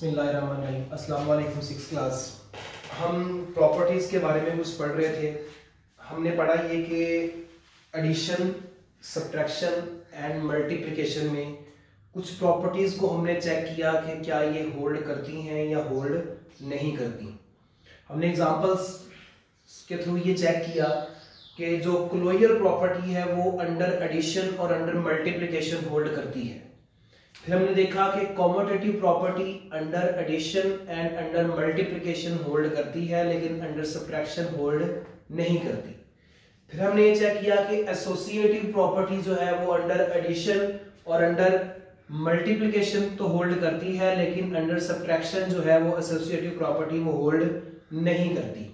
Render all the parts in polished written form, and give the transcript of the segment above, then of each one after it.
बिस्मिल्लाहिर्रहमानिर्रहीम। अस्सलाम वालेकुम। 6th क्लास हम प्रॉपर्टीज़ के बारे में कुछ पढ़ रहे थे। हमने पढ़ा ये कि एडिशन, सब्ट्रैक्शन एंड मल्टीप्लिकेशन में कुछ प्रॉपर्टीज़ को हमने चेक किया कि क्या ये होल्ड करती हैं या होल्ड नहीं करती। हमने एग्जांपल्स के थ्रू ये चेक किया कि जो क्लोजर प्रॉपर्टी है वो अंडर एडिशन और अंडर मल्टीप्लिकेशन होल्ड करती है। फिर हमने देखा कि commutative property under addition and under multiplication hold करती है लेकिन अंडर सब्ट्रैक्शन होल्ड नहीं करती। फिर हमने ये चेक किया कि एसोसिएटिव प्रॉपर्टी जो है वो अंडर एडिशन और अंडर मल्टीप्लिकेशन तो होल्ड करती है लेकिन अंडर सब्ट्रैक्शन जो है वो एसोसिएटिव प्रॉपर्टी वो होल्ड नहीं करती।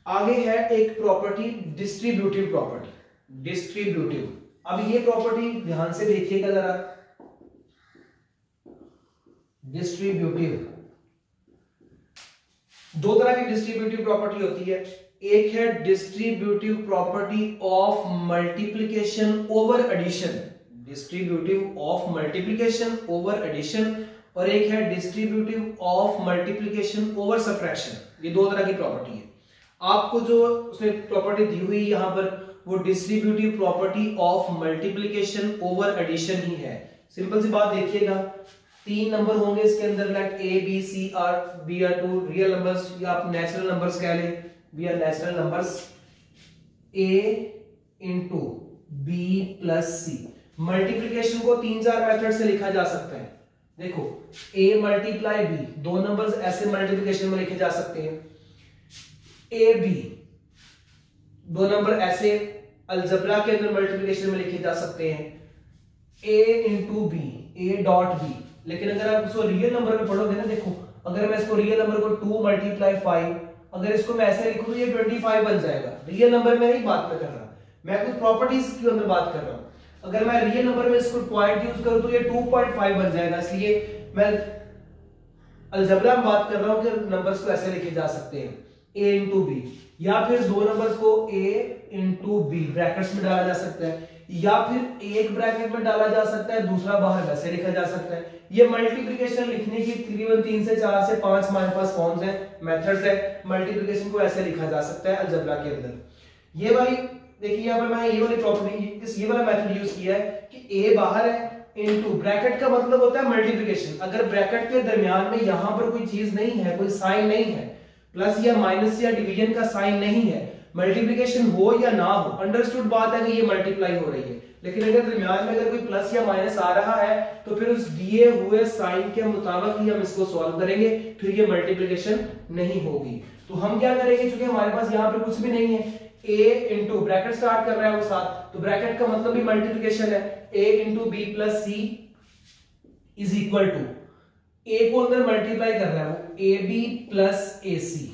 आगे है एक प्रॉपर्टी डिस्ट्रीब्यूटिव प्रॉपर्टी। डिस्ट्रीब्यूटिव, अब ये प्रॉपर्टी ध्यान से देखिएगा जरा। डिस्ट्रीब्यूटिव, दो तरह की डिस्ट्रीब्यूटिव प्रॉपर्टी होती है। एक है distributive property of multiplication over addition, distributive of multiplication over addition, और एक है distributive of multiplication over subtraction. ये दो तरह की प्रॉपर्टी है। आपको जो उसने प्रॉपर्टी दी हुई यहां पर वो distributive property of multiplication over addition ही है। सिंपल सी बात देखिएगा, 3 नंबर होंगे इसके अंदर, let A B C are be are 2 real numbers या आप नेचुरल नंबर्स कह लें, be are natural numbers. A into B plus C. Multiplication को 3-4 मेथड से लिखा जा सकता है। देखो, ए मल्टीप्लाई बी, दो नंबर्स ऐसे मल्टीप्लिकेशन में लिखे जा सकते हैं। ए बी, दो नंबर ऐसे अलजबरा के अंदर मल्टीप्लिकेशन में लिखे जा सकते हैं। A into B, A dot B. लेकिन अगर आप इसको रियल नंबर में पढ़ोगे ना, देखो अगर मैं इसको रियल नंबर को 2 मल्टीप्लाई 5, अगर इसको मैं ऐसे लिखूं तो ये 25 बन जाएगा। रियल नंबर में नहीं बात कर रहा, मैं कुछ प्रॉपर्टीज के अंदर बात कर रहा हूं। अगर मैं रियल नंबर में इसको पॉइंट यूज करूं तो ये 2.5 बन जाएगा। इसलिए मैं अलजबरा में बात कर रहा हूं कि नंबर्स को ऐसे लिखे जा सकते हैं, ए इंटू बी, या फिर दो नंबर्स को ए इंटू बी ब्रैकेट्स में डाला जा सकता है, या फिर एक ब्रैकेट में डाला जा सकता है, दूसरा बाहर वैसे लिखा जा सकता है। ये मल्टीप्लिकेशन लिखने की तकरीबन 3 से 4 से 5 हमारे पास फॉर्म्स हैं, मेथड्स है। मल्टीप्लिकेशन को ऐसे लिखा जा सकता है अलजबरा के अंदर। ये भाई देखिए यहां पर मैं ये वाली प्रॉपर्टी, ये वाला मेथड यूज किया है कि ए बाहर है इनटू ब्रैकेट का मतलब होता है मल्टीप्लिकेशन। अगर ब्रैकेट के दरमियान में यहां पर कोई चीज नहीं है, कोई साइन नहीं है, प्लस या माइनस या डिवीजन का साइन नहीं है, मल्टीप्लिकेशन हो या ना हो, अंडरस्टूड बात है कि ये मल्टीप्लाई हो रही है। लेकिन अगर दरमियान में अगर कोई प्लस या माइनस आ रहा है तो फिर उस दिए हुए साइन के मुताबिक ही हम इसको सॉल्व करेंगे, फिर ये मल्टीप्लिकेशन नहीं होगी। तो हम क्या करेंगे, क्योंकि हमारे पास यहाँ पे कुछ भी नहीं है, a इंटू ब्रैकेट स्टार्ट कर रहा है वो साथ, तो ब्रैकेट का मतलब भी मल्टीप्लिकेशन है। a into B plus C is equal to, a को अंदर मल्टीप्लाई कर रहा है वो, A B plus A C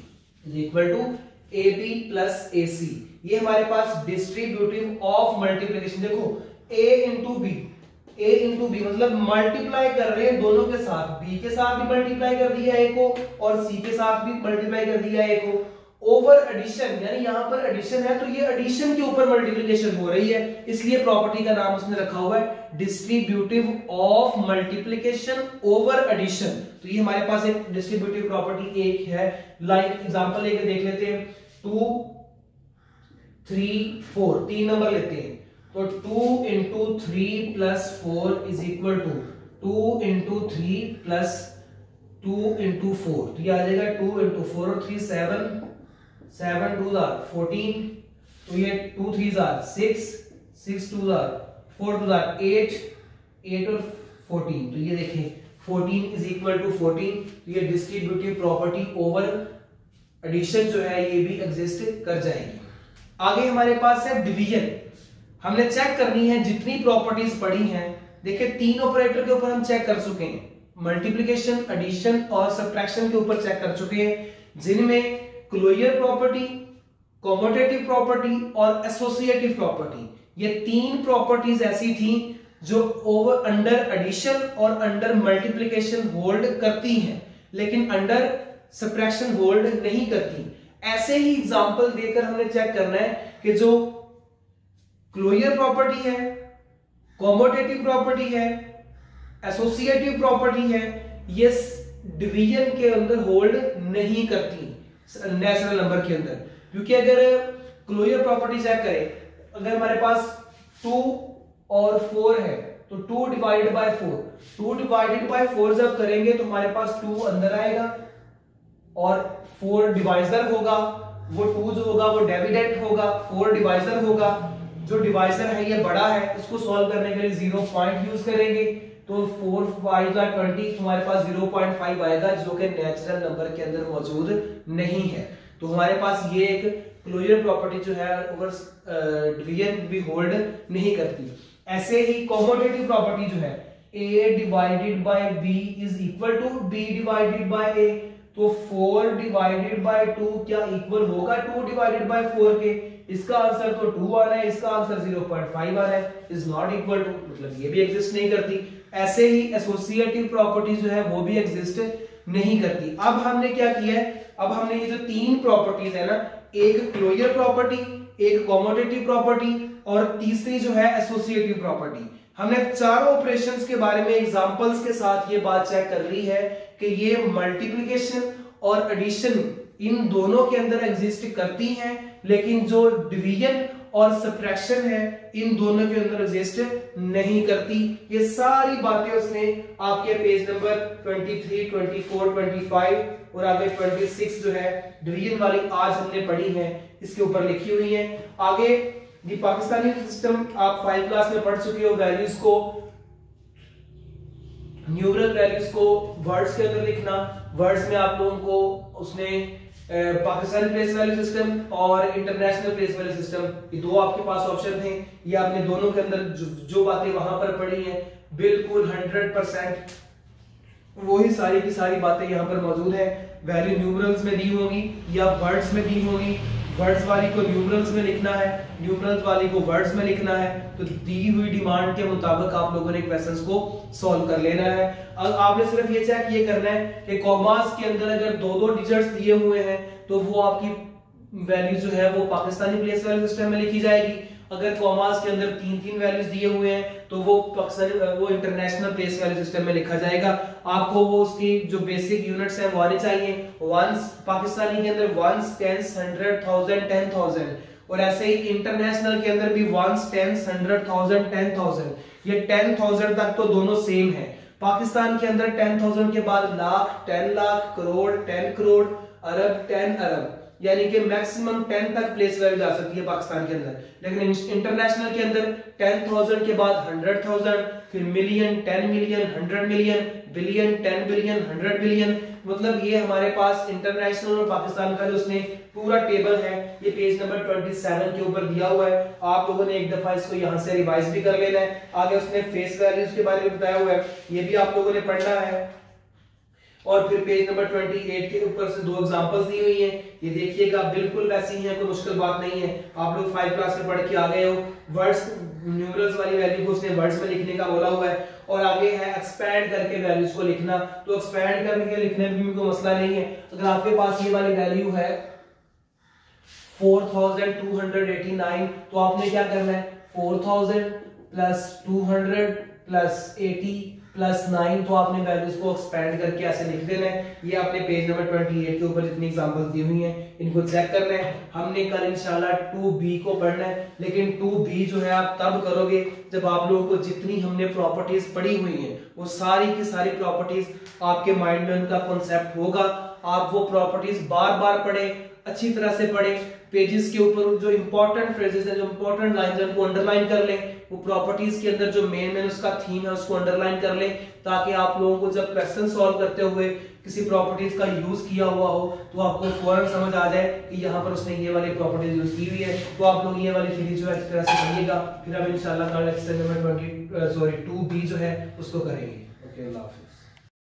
is equal to A B plus A C. ये हमारे पास डिस्ट्रीब्यूटिव ऑफ मल्टीप्लिकेशन। देखो a into B, a into B मतलब मल्टीप्लाई कर रहे हैं दोनों के साथ, b के साथ भी मल्टीप्लाई कर दिया a को और c के साथ भी मल्टीप्लाई कर दिया a को। ओवर एडिशन, यानी यहां पर एडिशन है तो ये एडिशन के ऊपर मल्टीप्लिकेशन हो रही है, इसलिए प्रॉपर्टी का नाम उसने रखा हुआ है distributive of multiplication over addition. तो ये हमारे पास एक डिस्ट्रीब्यूटिव प्रॉपर्टी एक है। लाइक एग्जांपल लेके देख लेते हैं, 2 3 4, 3 नंबर लेते हैं, तो 2 into 3 plus 4 is equal to 2 into 3 plus 2 into 4। तो ये आ जाएगा 2 इंटू 4 और 3 7, 7 2 14, तो ये 2 3 6, 6 2 4 2 8, 8 और 14, तो ये देखिए 14 इज इक्वल टू 14। तो ये डिस्ट्रीब्यूटिव प्रॉपर्टी ओवर एडिशन जो है ये भी एग्जिस्ट कर जाएगी। आगे हमारे पास है डिवीजन। हमने चेक करनी है जितनी प्रॉपर्टीज पढ़ी हैं। देखिए 3 ऑपरेटर के ऊपर हम चेक कर चुके हैं, मल्टीप्लिकेशन, एडिशन और सब्ट्रैक्शन के ऊपर चेक कर चुके हैं, जिनमें क्लोजर प्रॉपर्टी, कॉम्यूटेटिव प्रॉपर्टी और एसोसिएटिव प्रॉपर्टी, ये 3 प्रॉपर्टीज ऐसी थी जो ओवर अंडर एडिशन और अंडर मल्टीप्लिकेशन होल्ड करती हैं लेकिन अंडर सब्ट्रैक्शन होल्ड नहीं करती। ऐसे ही एग्जांपल देकर हमने चेक करना है कि जो क्लोजर प्रॉपर्टी है, कॉम्यूटेटिव प्रॉपर्टी है, एसोसिएटिव प्रॉपर्टी है, ये डिवीजन के अंदर होल्ड नहीं करती नेचुरल नंबर के अंदर, क्योंकि अगर क्लोजर प्रॉपर्टी चेक करें, अगर हमारे पास 2 और 4 है तो 2 डिवाइडेड बाय 4, 2 डिवाइडेड बाय 4 जब करेंगे तो हमारे पास 2 अंदर आएगा और 4 डिवाइजर होगा, वो 2 जो होगा वो डिविडेंड होगा, 4 डिवाइजर होगा, जो डिवाइजर है ये बड़ा है, इसको सॉल्व करने के लिए 0 पॉइंट यूज करेंगे, तो 4 5 20 हमारे पास 0.5 आएगा, जो कि नेचुरल नंबर के अंदर मौजूद नहीं है। तो हमारे पास ये एक क्लोजर प्रॉपर्टी जो है ओवर डिवीजन भी होल्ड नहीं करती। ऐसे ही कॉमोटेटिव प्रॉपर्टी जो है a divided by b is equal to b divided by a, तो 4 डिवाइडेड बाय 2 क्या इक्वल होगा 2 डिवाइडेड बाय 4 के? इसका आंसर तो 2 आ रहा है, इसका आंसर 0.5 आ रहा है, इज नॉट इक्वल टू, मतलब ये भी एग्जिस्ट नहीं करती। ऐसे ही एसोसिएटिव प्रॉपर्टी जो है वो भी एग्जिस्ट नहीं करती। अब हमने क्या किया है, अब हमने ये जो 3 प्रॉपर्टीज है ना, एक क्लोजर प्रॉपर्टी, एक कॉमोटेटिव प्रॉपर्टी और तीसरी जो है एसोसिएटिव प्रॉपर्टी, हमने चारों ऑपरेशंस के बारे में एग्जांपल्स के साथ ये बात चेक कर ली है कि ये मल्टीप्लिकेशन और एडिशन इन दोनों के अंदर एग्जिस्ट करती हैं, लेकिन जो डिवीजन और सब्ट्रैक्शन है इन दोनों के अंदर एग्जिस्ट नहीं करती। ये सारी बातें उसने आपके पेज नंबर 23, 24, 25 और आगे 26 जो है डिवीजन वाली आज हमने पढ़ी है, इसके ऊपर लिखी हुई है। आगे ये पाकिस्तानी सिस्टम आप 5 क्लास में पढ़ चुके हो, वैल्यूज को, न्यूमरल वैल्यूज को वर्ड्स के अंदर लिखना, वर्ड्स में आप लोगों को उसने पाकिस्तानी प्लेस वैल्यू सिस्टम और इंटरनेशनल प्लेस वैल्यू सिस्टम, ये दो आपके पास ऑप्शन थे, ये आपने दोनों के अंदर जो बातें वहां पर पढ़ी हैं बिल्कुल 100% वही सारी की सारी बातें यहाँ पर मौजूद है। वैल्यू न्यूमरल्स में दी होगी या वर्ड्स में दी होगी, वर्ड्स वाली को न्यूमरल्स में लिखना है, न्यूमरल्स वाली को वर्ड्स में लिखना है, तो दी हुई डिमांड के मुताबिक आप लोगों ने क्वेश्चंस को सॉल्व कर लेना है। अब आपने सिर्फ ये चेक ये करना है कि कॉमास के अंदर अगर 2-2 डिजिट्स दिए हुए हैं तो वो आपकी वैल्यू जो है वो पाकिस्तानी प्लेस वैल्यू सिस्टम में लिखी जाएगी, अगर कॉमास के अंदर 3-3 वैल्यूज दिए हुए हैं तो वो वो इंटरनेशनल प्लेस वैल्यू सिस्टम में लिखा जाएगा। आपको वो उसकी जो बेसिक यूनिट्स हैं वो आने चाहिए, वंस पाकिस्तानी के अंदर वंस, टेंस, 100,000, 10,000, और ऐसे ही इंटरनेशनल के अंदर भी वंस, टेंस, 100,000, 10,000, ये 10,000 तक तो दोनों सेम है। पाकिस्तान के अंदर 10,000 के बाद लाख, 10 लाख, करोड़, 10 करोड़, अरब, 10 अरब, यानी कि मैक्सिमम 10 तक प्लेस वैल्यू जा सकती है पाकिस्तान के अंदर, लेकिन इंटरनेशनल के अंदर 10,000 के बाद 100,000, फिर million, 10 million, 100 million, billion, 10 billion, 100 billion, मतलब ये हमारे पास इंटरनेशनल और पाकिस्तान का जो उसने पूरा टेबल है ये पेज नंबर 27 के ऊपर दिया हुआ है। आप लोगों ने एक दफा इसको यहाँ से रिवाइज भी कर लेना है। आगे उसने फेस वैल्यूज के बारे में बताया हुआ है, ये भी आप लोगों ने पढ़ना है। और फिर पेज नंबर 28 के ऊपर से 2 एग्जांपल्स दी हुई हैं, ये देखिएगा बिल्कुल वैसी ही है, कोई मुश्किल बात नहीं है। आप लोग 5 क्लास में पढ़ के आ गए हो। वर्ड्स, न्यूमरल्स वाली वैल्यू को उसने वर्ड्स में लिखने का बोला हुआ है, और आगे है एक्सपैंड करके वैल्यूज को लिखना, तो एक्सपैंड करके लिखने में भी कोई मसला नहीं है। अगर आपके पास ये वाली वैल्यू है 4289, तो आपने क्या करना है 4000 प्लस 200 प्लस 80 प्लस 9, तो आपने वैल्यूज को एक्सपैंड करके ऐसे लिख देना है। ये आपने पेज नंबर 28 के ऊपर जितनी एग्जांपल्स दी हुई हैं इनको चेक करना है। हमने कल इंशाल्लाह 2b को पढ़ना है, लेकिन 2b जो है आप तब करोगे जब आप लोगों को जितनी हमने प्रॉपर्टीज पढ़ी हुई हैं वो सारी की सारी प्रॉपर्टीज आपके माइंड में उनका कॉन्सेप्ट होगा। आप वो प्रॉपर्टीज बार बार पढ़े, अच्छी तरह से पढ़े, पेजेस के ऊपर जो इंपॉर्टेंट फ्रेजेस हैं, जो इंपॉर्टेंट लाइंस हैं उनको अंडरलाइन कर लें, वो प्रॉपर्टीज के अंदर जो मेन उसका थीम है उसको अंडरलाइन कर लें, ताकि आप लोगों को जब क्वेश्चन सॉल्व करते हुए किसी प्रॉपर्टीज का यूज किया हुआ हो तो आपको फौरन समझ आ जाए कि यहाँ पर उसने ये वाली प्रॉपर्टीज यूज की हुई है। तो आप लोग ये वाली थ्योरी जो है इस तरह से पढ़िएगा, फिर हम इंशाल्लाह कल एक्सरसाइज नंबर 2b जो है उसको करेंगे। ओके, अल्लाह हाफिज़।